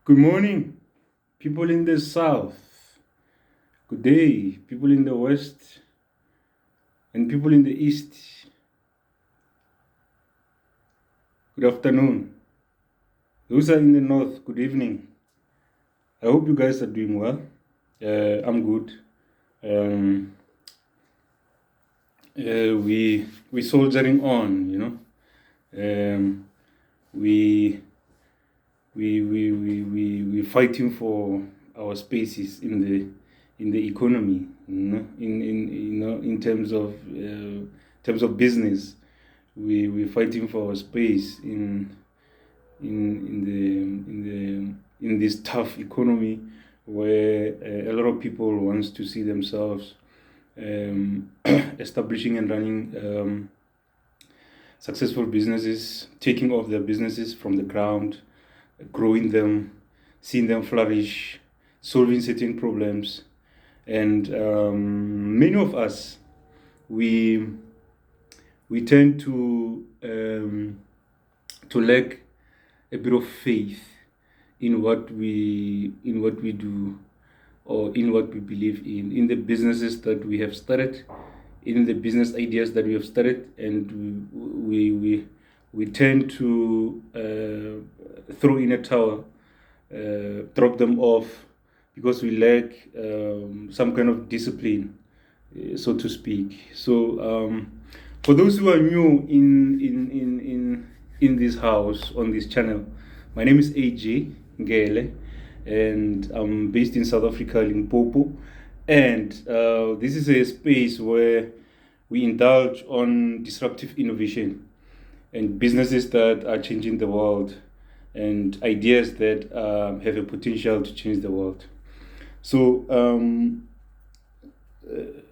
Good morning, people in the south. Good day, people in the west and people in the east. Good afternoon. Those are in the north, good evening. I hope you guys are doing well. I'm good. We soldiering on, you know. We we fighting for our spaces in the economy, in terms of business. We're fighting for our space in this tough economy where a lot of people wants to see themselves establishing and running successful businesses, taking off their businesses from the ground, growing them, seeing them flourish, solving certain problems. And many of us, we tend to lack a bit of faith in what we do, or in what we believe in the businesses that we have started, in the business ideas that we have started, and we tend to throw in a towel, drop them off, because we lack some kind of discipline, so to speak. So for those who are new in this house, on this channel, my name is AJ Ngele, and I'm based in South Africa, Limpopo. And this is a space where we indulge on disruptive innovation and businesses that are changing the world, and ideas that have a potential to change the world. So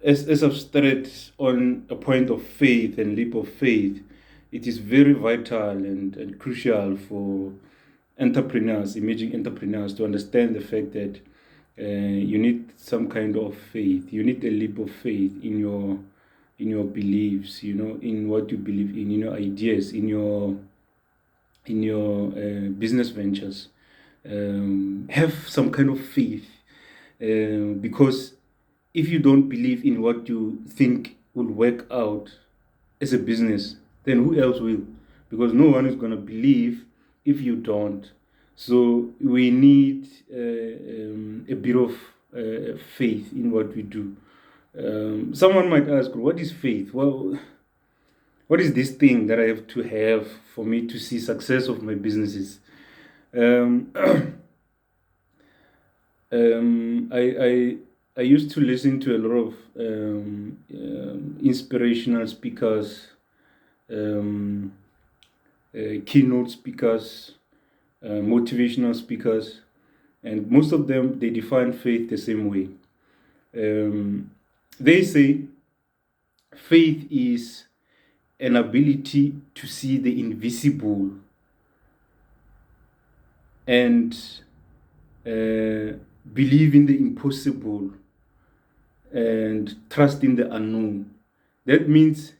as I've started on a point of faith and leap of faith, it is very vital and crucial for entrepreneurs, emerging entrepreneurs, to understand the fact that you need some kind of faith. You need a leap of faith in your beliefs, in what you believe in your ideas, in your business ventures. Have some kind of faith, because if you don't believe in what you think will work out as a business, then who else will? Because no one is going to believe if you don't. So we need a bit of faith in what we do. Someone might ask, what is faith? Well, what is this thing that I have to have for me to see success of my businesses? I used to listen to a lot of inspirational speakers, keynote speakers, motivational speakers, and most of them, they define faith the same way. They say faith is an ability to see the invisible and believe in the impossible and trust in the unknown. That means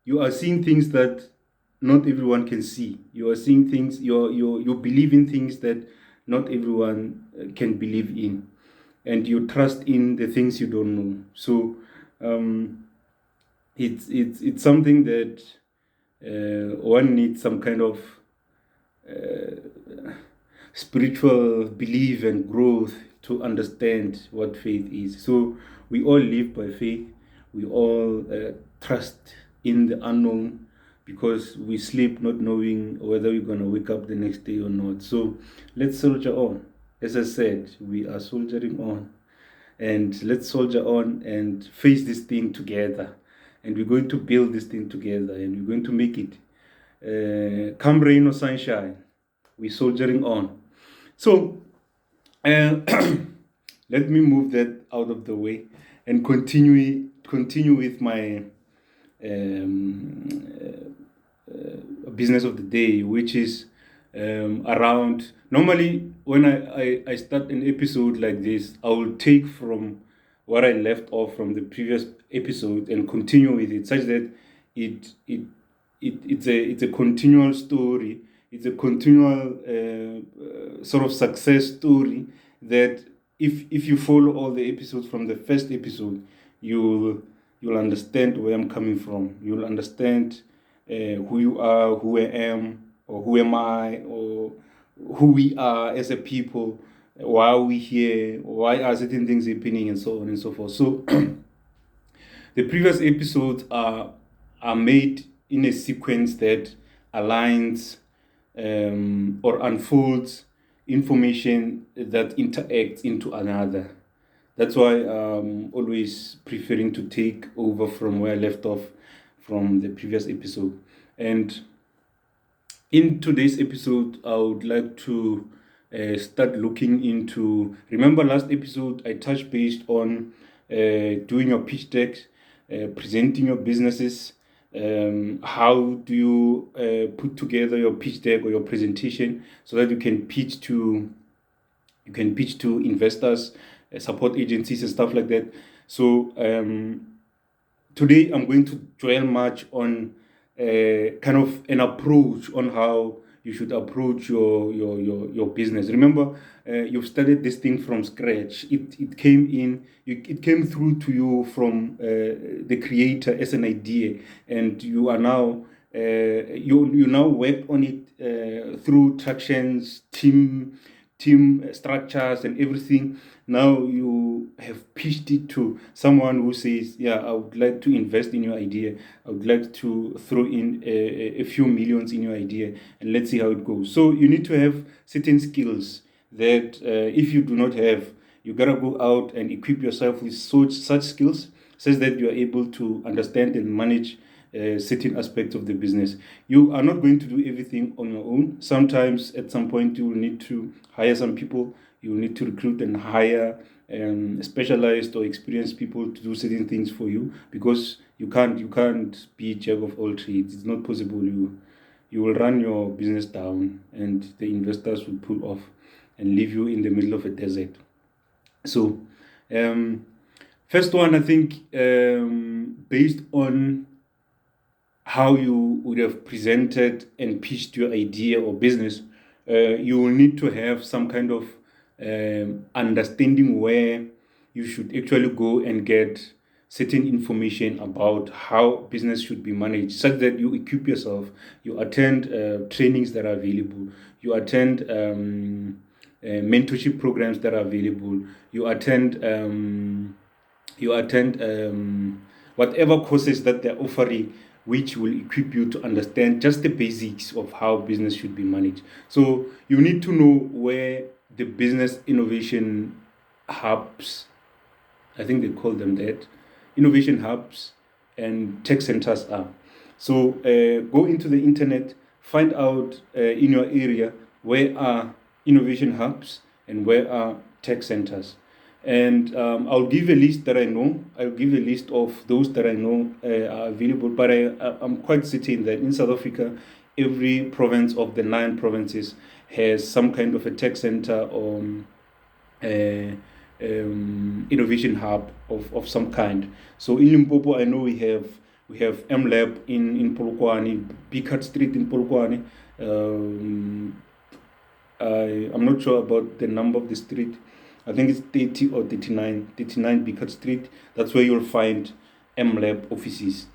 you are seeing things that not everyone can see. You are seeing things, you believe in things that not everyone can believe in, and you trust in the things you don't know. So it's something that one needs some kind of spiritual belief and growth to understand what faith is. So we all live by faith. We all trust in the unknown, because we sleep not knowing whether we're going to wake up the next day or not. So let's soldier on. As I said, we are soldiering on. And let's soldier on and face this thing together. And we're going to build this thing together, and we're going to make it. Come rain or sunshine, we're soldiering on. So let me move that out of the way and continue with my business of the day, which is around. Normally, when I start an episode like this, I will take from what I left off from the previous episode and continue with it, such that it's a continual story. It's a continual sort of success story that if you follow all the episodes from the first episode, you'll understand where I'm coming from. You'll understand who you are, who I am, or who am I, or who we are as a people, why are we here, why are certain things happening, and so on and so forth. So the previous episodes are made in a sequence that aligns or unfolds information that interacts into another. That's why I'm always preferring to take over from where I left off from the previous episode. And in today's episode, I would like to start looking into. Remember, last episode I touched based on doing your pitch deck, presenting your businesses. How do you put together your pitch deck or your presentation so that you can pitch to investors, support agencies, and stuff like that. So today I'm going to dwell much on kind of an approach on how you should approach your business. Remember, you've started this thing from scratch. It came through to you from the creator as an idea, and you are now you now work on it through tractions, team structures, and everything. Now you have pitched it to someone who says, yeah, I would like to invest in your idea. I would like to throw in a few millions in your idea, and let's see how it goes. So you need to have certain skills that if you do not have, you gotta go out and equip yourself with such skills such that you are able to understand and manage certain aspects of the business. You are not going to do everything on your own. Sometimes at some point you will need to hire some people. You will need to recruit and hire specialized or experienced people to do certain things for you, because you can't be jack of all trades. It's not possible. You will run your business down, and the investors will pull off and leave you in the middle of a desert. So first one, I think, based on how you would have presented and pitched your idea or business, you will need to have some kind of understanding where you should actually go and get certain information about how business should be managed, such that you equip yourself, you attend trainings that are available, you attend mentorship programs that are available, you attend whatever courses that they're offering, which will equip you to understand just the basics of how business should be managed. So you need to know where the business innovation hubs, I think they call them that, innovation hubs and tech centers are. So go into the internet, find out in your area where are innovation hubs and where are tech centers. And I'll give a list that I know. I'll give a list of those that I know are available. But I'm quite certain that in South Africa, every province of the 9 provinces has some kind of a tech center or innovation hub of some kind. So in Limpopo, I know we have MLab in Polokwane, Bikat Street in Polokwane. I'm not sure about the number of the street. I think it's 30 or 39 Bikat Street. That's where you'll find MLab offices.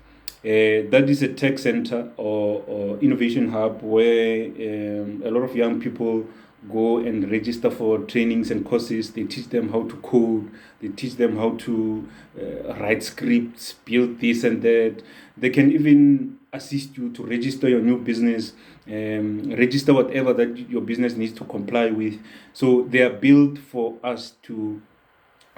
That is a tech center or innovation hub where a lot of young people go and register for trainings and courses. They teach them how to code. They teach them how to write scripts, build this and that. They can even assist you to register your new business, register whatever that your business needs to comply with. So they are built for us to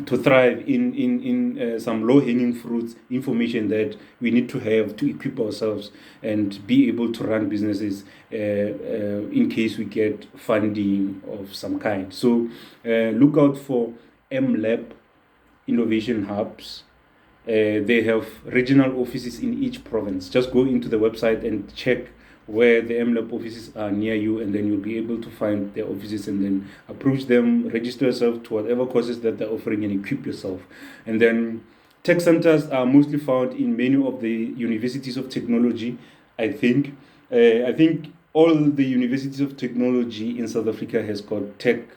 thrive in some low-hanging fruits information that we need to have to equip ourselves and be able to run businesses in case we get funding of some kind. So look out for MLab innovation hubs. They have regional offices in each province. Just go into the website and check where the MLab offices are near you, and then you'll be able to find their offices and then approach them, register yourself to whatever courses that they're offering, and equip yourself. And then tech centers are mostly found in many of the universities of technology, I think. I think all the universities of technology in South Africa has got tech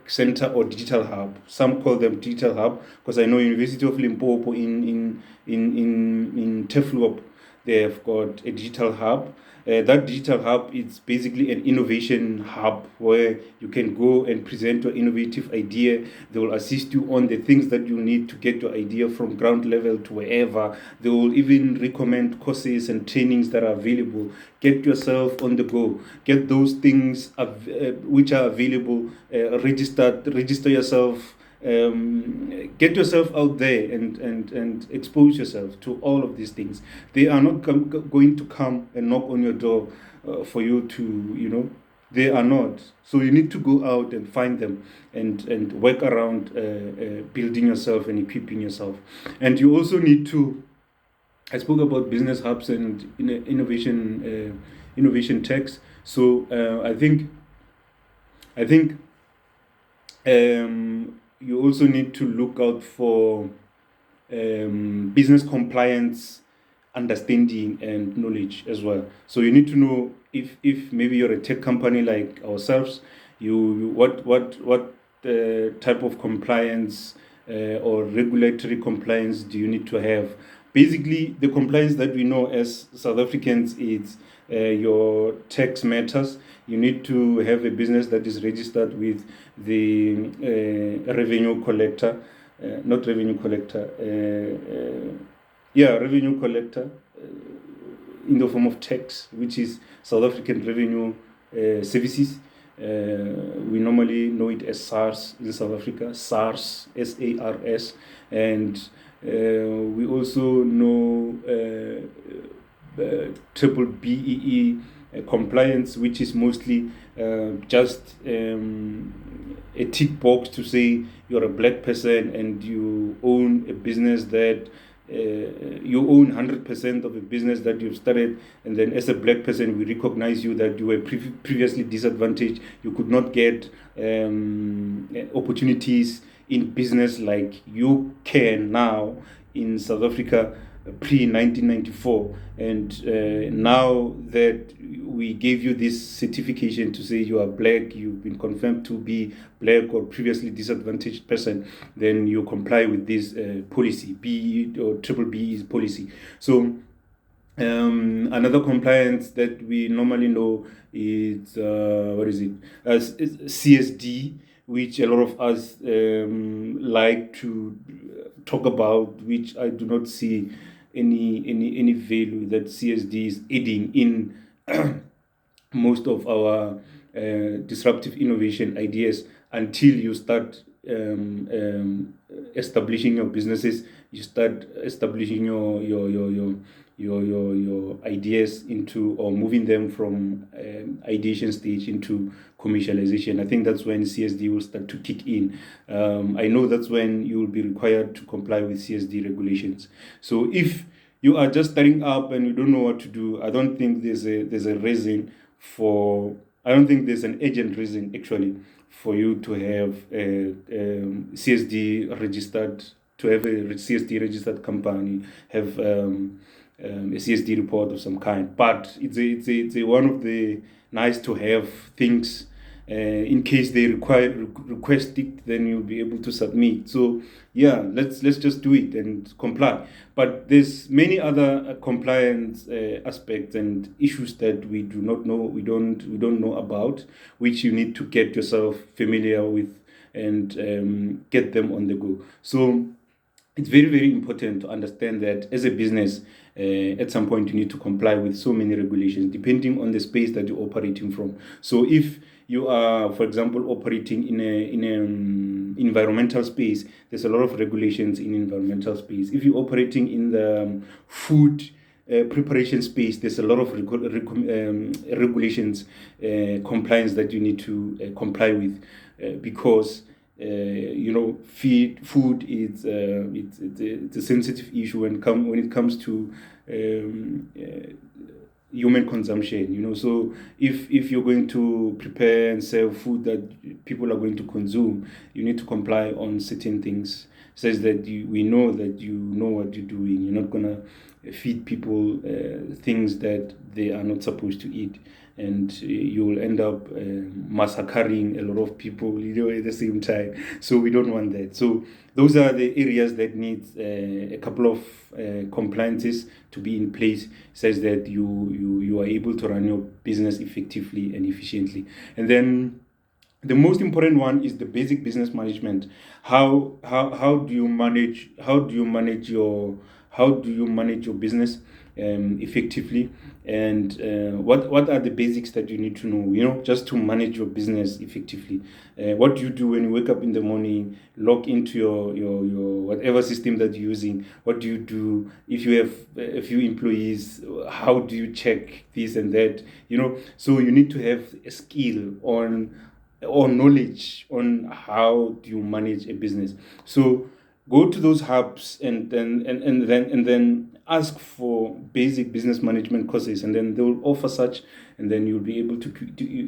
center or digital hub. Some call them digital hub because I know University of Limpopo in Tefluop, they have got a digital hub. That digital hub is basically an innovation hub where you can go and present your innovative idea. They will assist you on the things that you need to get your idea from ground level to wherever. They will even recommend courses and trainings that are available. Get yourself on the go. Get those things which are available. Register yourself. Get yourself out there and expose yourself to all of these things. They are not going to come and knock on your door for you to, they are not. So you need to go out and find them and work around building yourself and equipping yourself. And you also need to, I spoke about business hubs and innovation techs. So I think you also need to look out for business compliance understanding and knowledge as well. So you need to know if maybe you're a tech company like ourselves, what type of compliance or regulatory compliance do you need to have. Basically, the compliance that we know as South Africans is your tax matters. You need to have a business that is registered with the revenue collector, not revenue collector, revenue collector in the form of tax, which is South African Revenue Services. We normally know it as SARS in South Africa, SARS, SARS, and we also know triple BEE compliance, which is mostly just a tick box to say you're a black person and you own a business that you own 100% of a business that you've started, and then as a black person we recognize you that you were previously disadvantaged, you could not get opportunities in business like you can now in South Africa pre-1994, and now that we gave you this certification to say you are black, you've been confirmed to be black or previously disadvantaged person, then you comply with this policy, B or triple B is policy. So another compliance that we normally know is CSD, which a lot of us like to talk about, which I do not see any value that CSD is aiding in most of our disruptive innovation ideas until you start establishing your businesses, you start establishing your ideas into, or moving them from ideation stage into commercialization. I think that's when CSD will start to kick in. I know that's when you will be required to comply with CSD regulations. So if you are just starting up and you don't know what to do, I don't think there's an urgent reason actually for you to have a CSD registered, to have a CSD registered company, have a CSD report of some kind. But it's a one of the nice to have things. In case they request it, then you'll be able to submit. So yeah, let's just do it and comply. But there's many other compliance aspects and issues that we do not know, we don't know about, which you need to get yourself familiar with and get them on the go. So it's very, very important to understand that as a business, at some point you need to comply with so many regulations depending on the space that you're operating from. So if you are, for example, operating in an environmental space, there's a lot of regulations in environmental space. If you're operating in the food preparation space, there's a lot of regulations, compliance that you need to comply with, because food is it's a sensitive issue when it comes to human consumption. So if you're going to prepare and sell food that people are going to consume, you need to comply on certain things. Says that we know that you know what you're doing. You're not gonna feed people things that they are not supposed to eat, and you will end up massacring a lot of people, at the same time. So we don't want that. So those are the areas that need a couple of compliances to be in place. Says that you are able to run your business effectively and efficiently. And then the most important one is the basic business management. How do you manage your business effectively, and what are the basics that you need to know, just to manage your business effectively. What do you do when you wake up in the morning, log into your whatever system that you're using? What do you do if you have a few employees? How do you check this and that? So you need to have a skill on or knowledge on how do you manage a business. So go to those hubs and then ask for basic business management courses, and then they will offer such, and then you'll be able to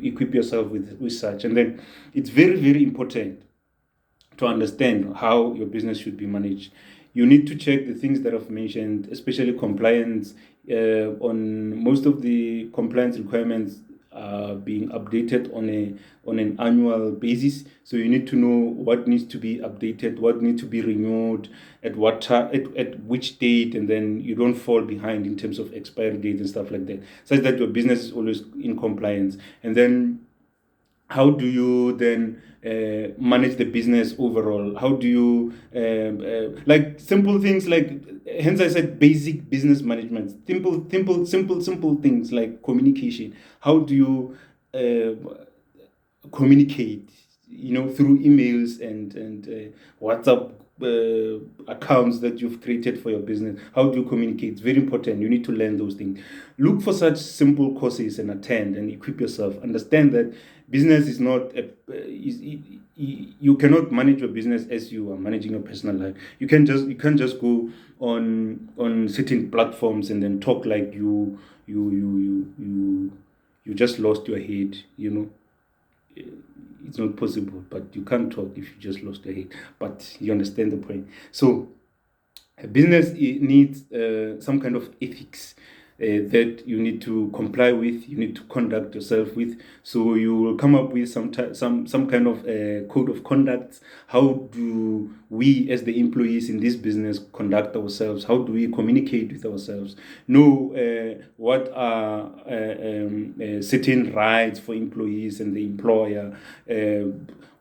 equip yourself with such. And then it's very, very important to understand how your business should be managed. You need to check the things that I've mentioned, especially compliance. On most of the compliance requirements are being updated on an annual basis. So you need to know what needs to be updated, what needs to be renewed, at what time, at which date, and then you don't fall behind in terms of expiry date and stuff like that, such that your business is always in compliance. And then how do you then manage the business overall? How do you like simple things like, hence I said basic business management, simple things like communication. How do you communicate, through emails and WhatsApp accounts that you've created for your business? How do you communicate? It's very important. You need to learn those things. Look for such simple courses and attend and equip yourself. Understand that business is not you cannot manage your business as you are managing your personal life. You can't just go on certain platforms and then talk like you just lost your head. It's not possible, but you can't talk if you just lost your head. But you understand the point. So a business needs some kind of ethics that you need to comply with, you need to conduct yourself with. So you will come up with some kind of code of conduct. How do we as the employees in this business conduct ourselves? How do we communicate with ourselves? Know what are certain rights for employees and the employer.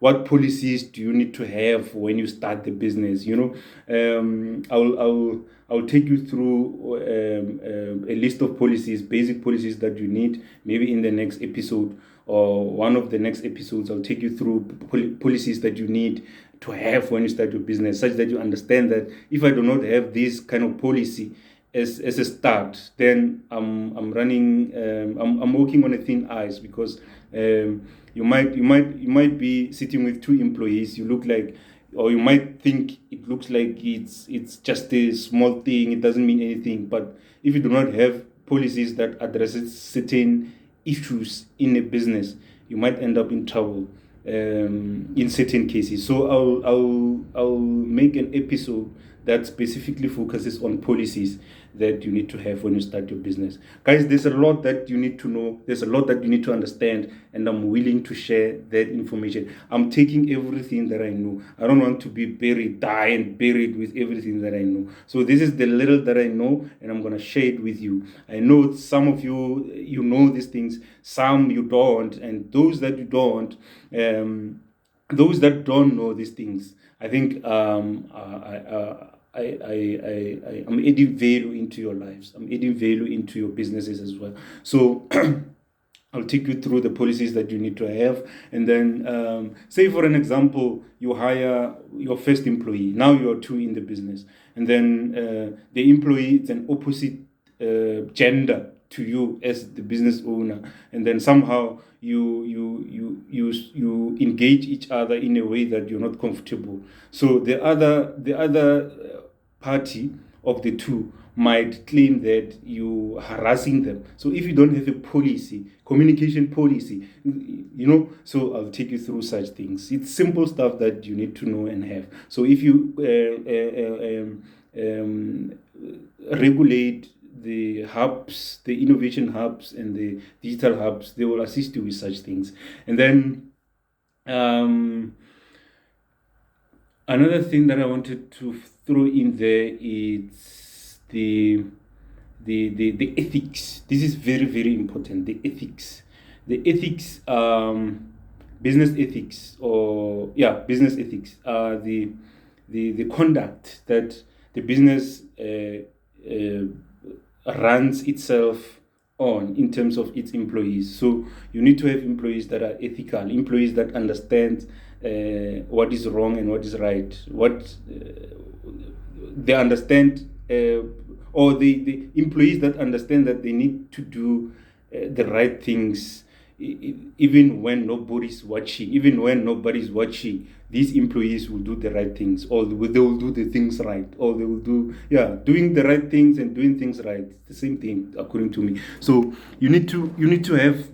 What policies do you need to have when you start the business? I'll take you through a list of policies, basic policies that you need. Maybe in the next episode or one of the next episodes, I'll take you through policies that you need to have when you start your business, such that you understand that if I do not have this kind of policy as a start, then I'm working on a thin ice, because you might be sitting with two employees. You look like, or you might think it looks like it's just a small thing, it doesn't mean anything. But if you do not have policies that addresses certain issues in a business, you might end up in trouble in certain cases. So I'll make an episode that specifically focuses on policies that you need to have when you start your business. Guys, there's a lot that you need to know. There's a lot that you need to understand, and I'm willing to share that information. I'm taking everything that I know. I don't want to be buried with everything that I know. So this is the little that I know, and I'm going to share it with you. I know some of you know these things, some you don't, and those that you don't, those that don't know these things, I think I'm adding value into your lives. I'm adding value into your businesses as well. So I'll take you through the policies that you need to have. And then say, for an example, you hire your first employee. Now you are two in the business. And then the employee is an opposite gender to you as the business owner. And then somehow you engage each other in a way that you're not comfortable. So the other party of the two might claim that you harassing them. So if you don't have a policy, communication policy, so I'll take you through such things. It's simple stuff that you need to know and have. So if you regulate the hubs, the innovation hubs and the digital hubs, they will assist you with such things. And then another thing that I wanted to throw in there is the ethics. This is very, very important. The ethics, business ethics, business ethics are the conduct that the business runs itself on in terms of its employees. So you need to have employees that are ethical, employees that understand what is wrong and what is right, what they understand, or the employees that understand that they need to do the right things even when nobody's watching. Even when nobody's watching, these employees will do the right things, or they will do the things right, or they will do doing the right things and doing things right. It's the same thing according to me. So you need to have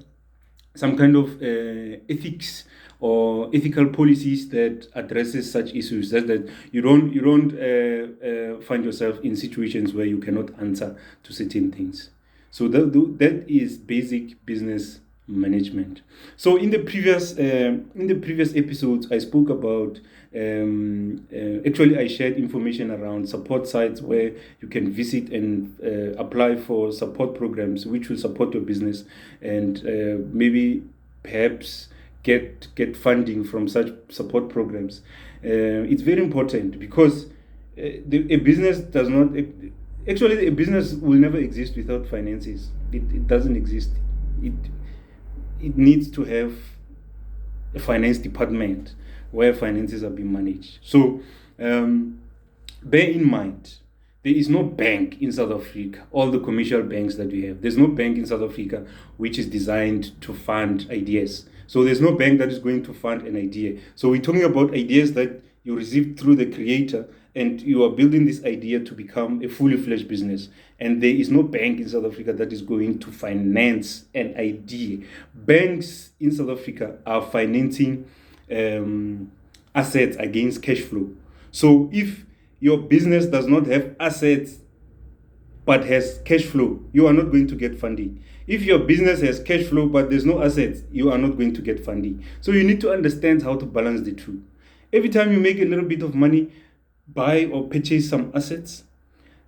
some kind of ethics or ethical policies that addresses such issues, that you don't find yourself in situations where you cannot answer to certain things. So that is basic business management. So in the previous episodes, I spoke about actually I shared information around support sites where you can visit and apply for support programs which will support your business, and maybe perhaps get funding from such support programs. It's very important because a business does not actually, a business will never exist without finances. It doesn't exist. It needs to have a finance department where finances are being managed. So bear in mind, there is no bank in South Africa. All the commercial banks that we have, there's no bank in South Africa which is designed to fund ideas. So there's no bank that is going to fund an idea. So we're talking about ideas that you receive through the creator, and you are building this idea to become a fully fledged business. And there is no bank in South Africa that is going to finance an idea. Banks in South Africa are financing assets against cash flow. So if your business does not have assets but has cash flow, you are not going to get funding. If your business has cash flow but there's no assets, you are not going to get funding. So you need to understand how to balance the two. Every time you make a little bit of money, buy or purchase some assets,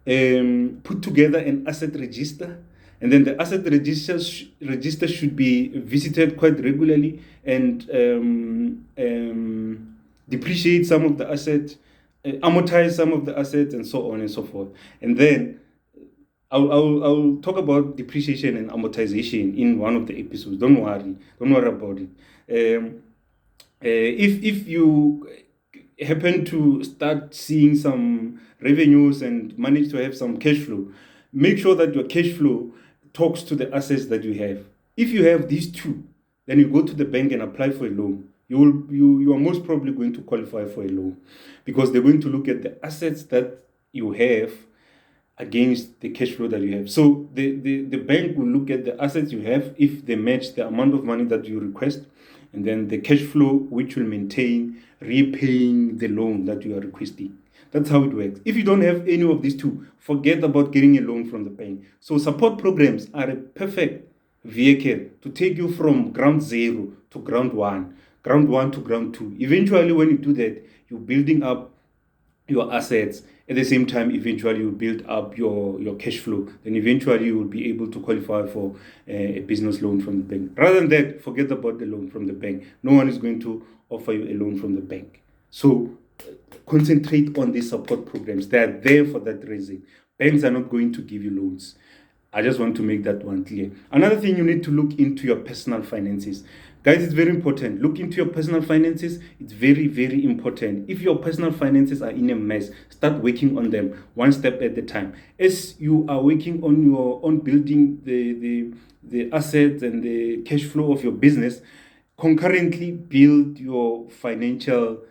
put together an asset register, and then the asset register should be visited quite regularly, and depreciate some of the assets, amortize some of the assets, and so on and so forth. And then I'll talk about depreciation and amortization in one of the episodes. Don't worry about it. If you happen to start seeing some revenues and manage to have some cash flow, make sure that your cash flow talks to the assets that you have. If you have these two, then you go to the bank and apply for a loan. You are most probably going to qualify for a loan, because they're going to look at the assets that you have against the cash flow that you have. So the bank will look at the assets you have, if they match the amount of money that you request, and then the cash flow which will maintain repaying the loan that you are requesting. That's how it works. If you don't have any of these two, forget about getting a loan from the bank. So support programs are a perfect vehicle to take you from ground zero to ground one to ground two. Eventually, when you do that, you're building up your assets. At the same time, eventually you build up your cash flow. Then eventually you will be able to qualify for a business loan from the bank. Rather than that, forget about the loan from the bank. No one is going to offer you a loan from the bank. So concentrate on these support programs. They are there for that reason. Banks are not going to give you loans. I just want to make that one clear. Another thing, you need to look into your personal finances. Guys, it's very important. Look into your personal finances. It's very, very important. If your personal finances are in a mess, start working on them one step at a time. As you are working on building the assets and the cash flow of your business, concurrently build your financial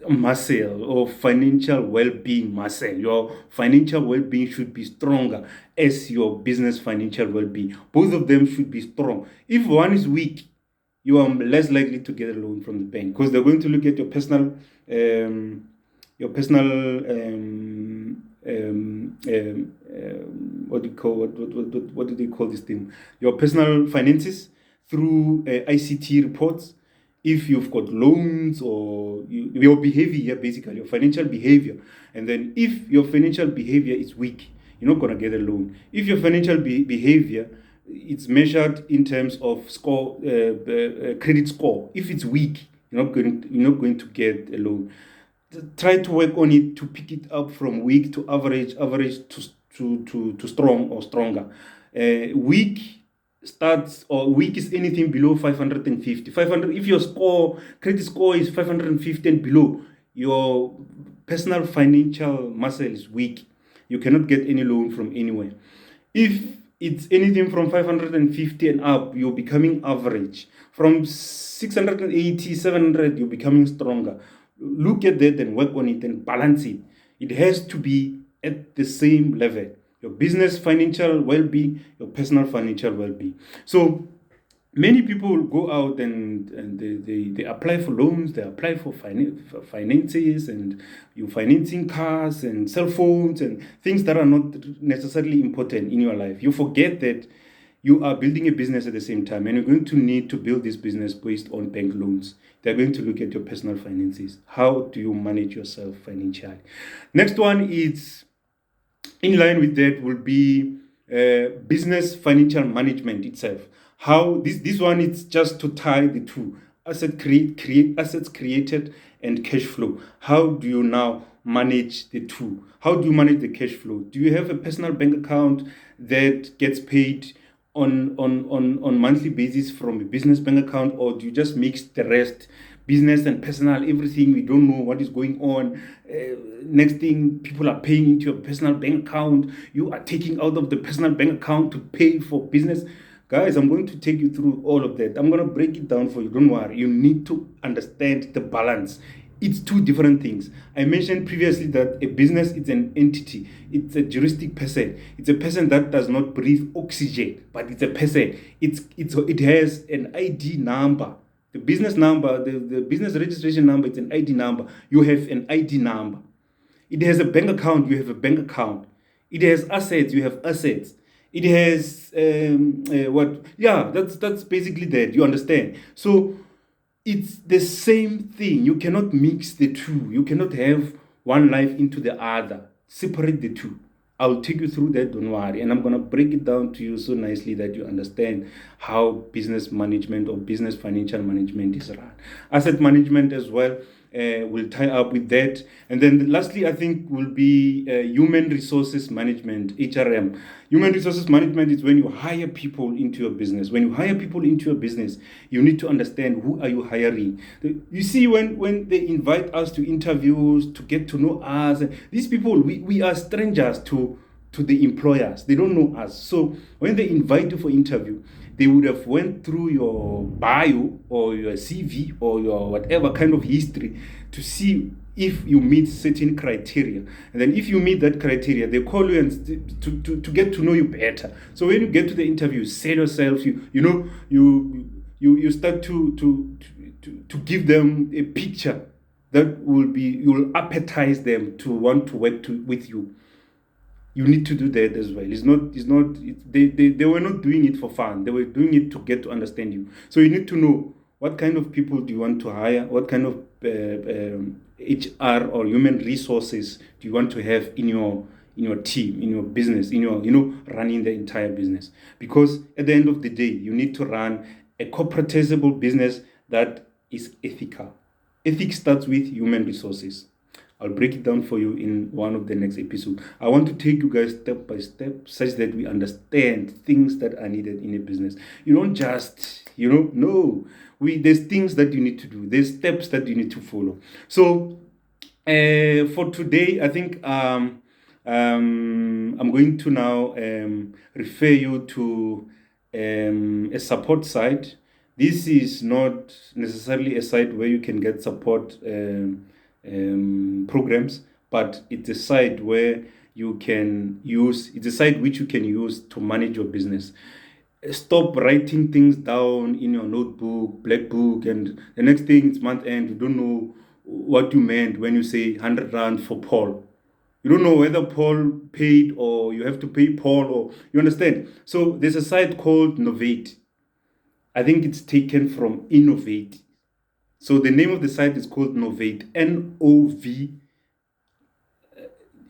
muscle or financial well-being muscle. Your financial well-being should be stronger as your business financial well-being. Both of them should be strong. If one is weak, you are less likely to get a loan from the bank, because they're going to look at your personal what do you call what do they call this thing? Your personal finances through ICT reports. If you've got loans or your behavior, basically your financial behavior, and then if your financial behavior is weak, you're not going to get a loan. If your financial behavior, it's measured in terms of score, credit score. If it's weak, you're not going to get a loan. Try to work on it to pick it up from weak to average, to strong or stronger. Weak starts, or weak is anything below 550. 500. If your credit score is 550 and below, your personal financial muscle is weak. You cannot get any loan from anywhere. If it's anything from 550 and up, you're becoming average. From 680, 700, you're becoming stronger. Look at that and work on it and balance it. It has to be at the same level. Your business financial well-being, your personal financial well-being. So many people go out and they apply for loans, they apply for finances, and you're financing cars and cell phones and things that are not necessarily important in your life. You forget that you are building a business at the same time, and you're going to need to build this business based on bank loans. They're going to look at your personal finances. How do you manage yourself financially? Next one is, in line with that, will be business financial management itself. How this one is just to tie the two: create assets created and cash flow. How do you now manage the two? How do you manage the cash flow? Do you have a personal bank account that gets paid on monthly basis from a business bank account, or do you just mix the rest, business and personal, everything? We don't know what is going on. Next thing, people are paying into your personal bank account. You are taking out of the personal bank account to pay for business. Guys, I'm going to take you through all of that. I'm going to break it down for you. Don't worry. You need to understand the balance. It's two different things. I mentioned previously that a business is an entity. It's a juristic person. It's a person that does not breathe oxygen, but it's a person. It has an ID number. The business number, the business registration number, it's an ID number. You have an ID number. It has a bank account. You have a bank account. It has assets. You have assets. It has what? Yeah, that's basically that. You understand? So it's the same thing. You cannot mix the two. You cannot have one life into the other. Separate the two. I'll take you through that, don't worry. And I'm going to break it down to you so nicely that you understand how business management or business financial management is run. Asset management as well will tie up with that. And then lastly, I think will be human resources management, HRM. Human resources management is when you hire people into your business. When you hire people into your business, you need to understand, who are you hiring? You see, when they invite us to interviews, to get to know us, these people, we are strangers to the employers. They don't know us. So when they invite you for interview, they would have went through your bio or your CV or your whatever kind of history to see if you meet certain criteria. And then if you meet that criteria, they call you and to get to know you better. So when you get to the interview, you sell yourself, you start to give them a picture that you'll appetize them to want to work with you. You need to do that as well. They were not doing it for fun. They were doing it to get to understand you. So you need to know, what kind of people do you want to hire? What kind of HR or human resources do you want to have in your team, in your business, in your running the entire business? Because at the end of the day, you need to run a corporatizable business that is ethical. Ethics starts with human resources. I'll break it down for you in one of the next episodes. I want to take you guys step by step, such that we understand things that are needed in a business. You don't just, no. There's things that you need to do. There's steps that you need to follow. So for today, I think I'm going to now refer you to a support site. This is not necessarily a site where you can get support programs, but it's a site where you can use, it's a site which you can use to manage your business. Stop writing things down in your notebook, black book, and the next thing it's month end, you don't know what you meant when you say 100 rand for Paul. You don't know whether Paul paid or you have to pay Paul, or you understand. So there's a site called Novate. I think it's taken from Innovate. So the name of the site is called Novate, N-O-V,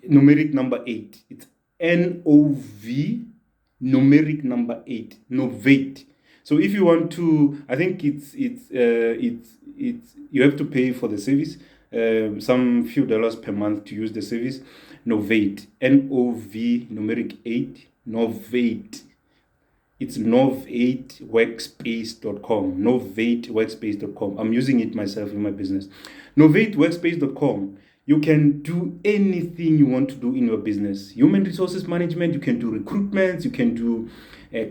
numeric number 8. It's N-O-V, numeric number 8, Novate. So if you want to, I think it's you have to pay for the service, some few dollars per month to use the service. Novate, N-O-V, numeric 8, Novate. It's nov8workspace.com, nov8workspace.com. I'm using it myself in my business. Nov8workspace.com. You can do anything you want to do in your business. Human resources management, you can do recruitments, you can do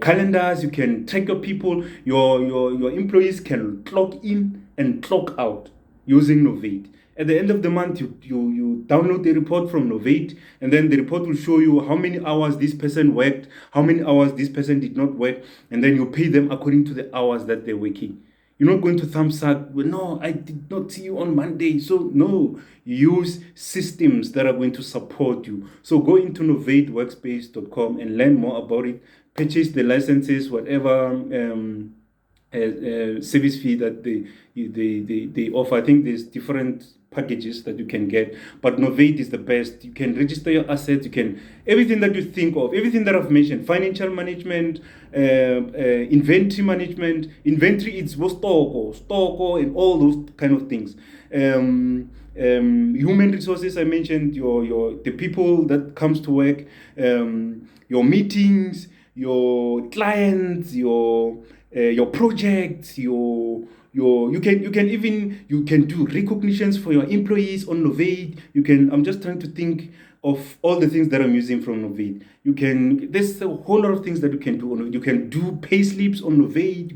calendars, you can track your people. Your employees can clock in and clock out using Novate. At the end of the month, you download the report from Novate, and then the report will show you how many hours this person worked, how many hours this person did not work, and then you pay them according to the hours that they're working. You're not going to thumbs up, well, no, I did not see you on Monday. So no, use systems that are going to support you. So go into novateworkspace.com and learn more about it. Purchase the licenses, whatever service fee that they offer. I think there's different packages that you can get, but Novate is the best. You can register your assets, you can, everything that you think of, everything that I've mentioned, financial management, inventory management. Inventory, it's stock and all those kind of things. Human resources, I mentioned the people that comes to work, your meetings, your clients, your projects, you can do recognitions for your employees on Novate. I'm just trying to think of all the things that I'm using from Novate. There's a whole lot of things that you can do. You can do pay slips on Novate.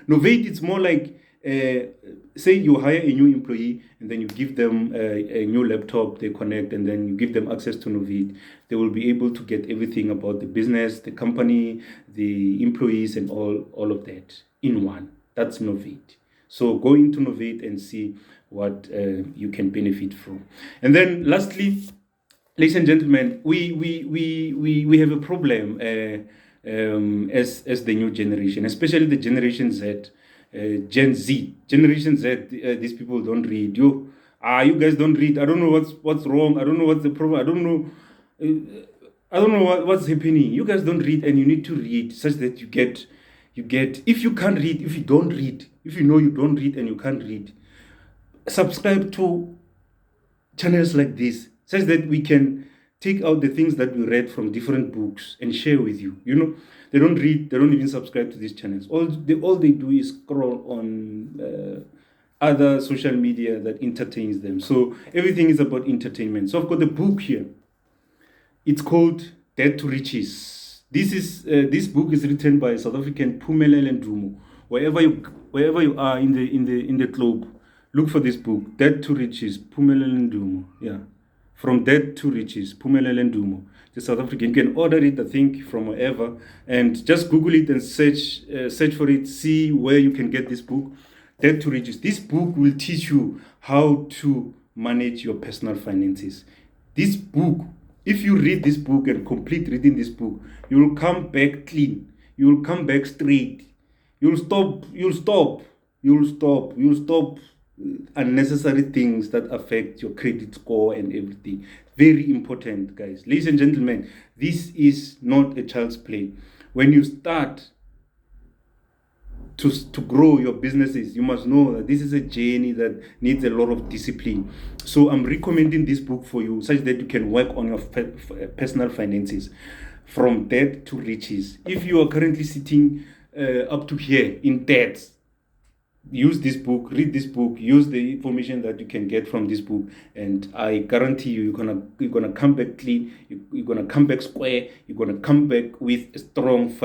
Novate, it's more like, say you hire a new employee and then you give them a new laptop, they connect, and then you give them access to Novate. They will be able to get everything about the business, the company, the employees, and all of that in one. That's Novate. So go into Novate and see what you can benefit from. And then lastly, ladies and gentlemen, we have a problem as the new generation, especially the Generation Z, Gen Z. Generation Z, these people don't read. You guys don't read. I don't know what's wrong. I don't know what's the problem. I don't know what's happening. You guys don't read, and you need to read such that you get, if you can't read, if you don't read, if you know you don't read and you can't read, subscribe to channels like this, such that we can take out the things that we read from different books and share with you. They don't read, they don't even subscribe to these channels. All they do is scroll on other social media that entertains them. So everything is about entertainment. So I've got the book here. It's called Dead to Riches. This book is written by South African Phumelele Ndumo. Wherever you are in the globe, look for this book, Dead to Riches, Phumelele Ndumo. Yeah, From Dead to Riches, Phumelele Ndumo. The South African. You can order it, I think, from wherever, and just Google it and search for it. See where you can get this book, Dead to Riches. This book will teach you how to manage your personal finances. This book, if you read this book and complete reading this book, you will come back clean. You will come back straight. You'll stop unnecessary things that affect your credit score and everything. Very important, guys. Ladies and gentlemen, this is not a child's play. When you start to grow your businesses, you must know that this is a journey that needs a lot of discipline. So I'm recommending this book for you such that you can work on your personal finances. From Debt to Riches. If you are currently sitting up to here in debt, use this book, read this book, use the information that you can get from this book, and I guarantee you, you're gonna come back clean. You're gonna come back square. You're gonna come back with a strong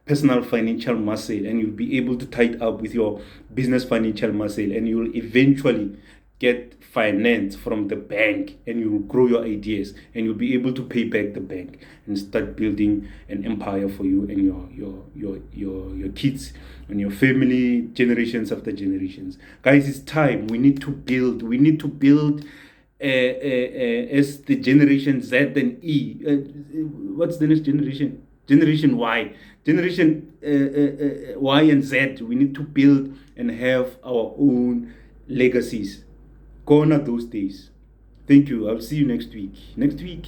personal financial muscle, and you'll be able to tie it up with your business financial muscle, and you'll eventually get finance from the bank, and you will grow your ideas, and you'll be able to pay back the bank and start building an empire for you and your kids and your family, generations after generations. Guys, it's time. We need to build. We need to build as the generation Z and E. What's the next generation? Generation Y. Generation Y and Z. We need to build and have our own legacies. Gone are those days. Thank you. I'll see you next week. Next week.